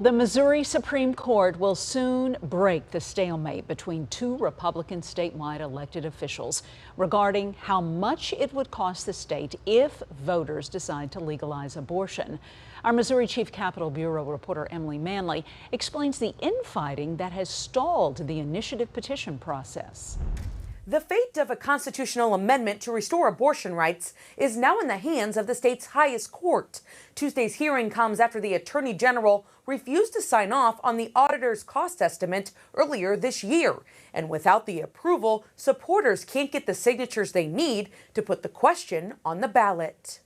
The Missouri Supreme Court will soon break the stalemate between two Republican statewide elected officials regarding how much it would cost the state if voters decide to legalize abortion. Our Missouri Chief Capitol Bureau reporter Emily Manley explains the infighting that has stalled the initiative petition process. The fate of a constitutional amendment to restore abortion rights is now in the hands of the state's highest court. Tuesday's hearing comes after the Attorney General refused to sign off on the auditor's cost estimate earlier this year. And without the approval, supporters can't get the signatures they need to put the question on the ballot.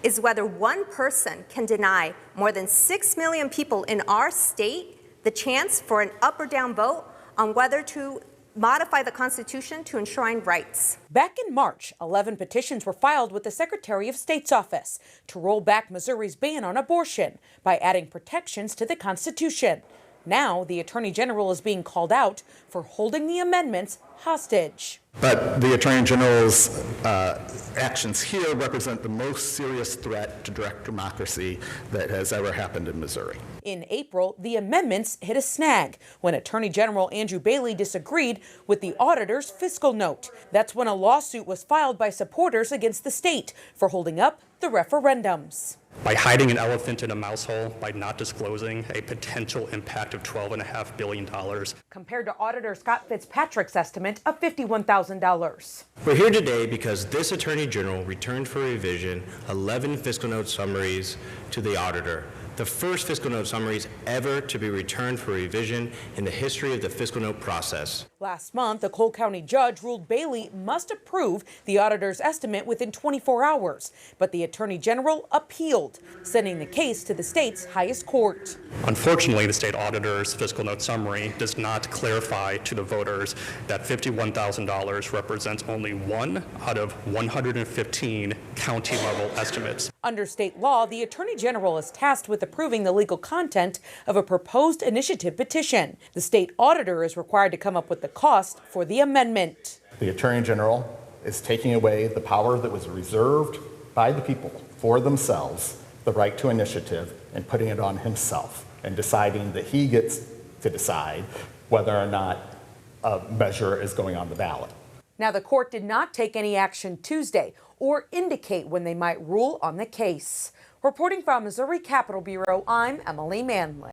Is whether one person can deny more than 6 million people in our state the chance for an up or down vote on whether to modify the Constitution to enshrine rights. Back in March, 11 petitions were filed with the Secretary of State's office to roll back Missouri's ban on abortion by adding protections to the Constitution. Now, the Attorney General is being called out for holding the amendments hostage. But the Attorney General's actions here represent the most serious threat to direct democracy that has ever happened in Missouri. In April, the amendments hit a snag when Attorney General Andrew Bailey disagreed with the auditor's fiscal note. That's when a lawsuit was filed by supporters against the state for holding up the referendums. By hiding an elephant in a mouse hole, by not disclosing a potential impact of $12.5 billion. Compared to Auditor Scott Fitzpatrick's estimate of $51,000. We're here today because this Attorney General returned for revision 11 fiscal note summaries to the auditor. The first fiscal note summaries ever to be returned for revision in the history of the fiscal note process. Last month, a Cole County judge ruled Bailey must approve the auditor's estimate within 24 hours, but the Attorney General appealed, sending the case to the state's highest court. Unfortunately, the state auditor's fiscal note summary does not clarify to the voters that $51,000 represents only one out of 115 county-level estimates. Under state law, the Attorney General is tasked with approving the legal content of a proposed initiative petition. The state auditor is required to come up with the cost for the amendment. The Attorney General is taking away the power that was reserved by the people for themselves, the right to initiative, and putting it on himself and deciding that he gets to decide whether or not a measure is going on the ballot. Now, the court did not take any action Tuesday or indicate when they might rule on the case. Reporting from Missouri Capitol Bureau, I'm Emily Manley.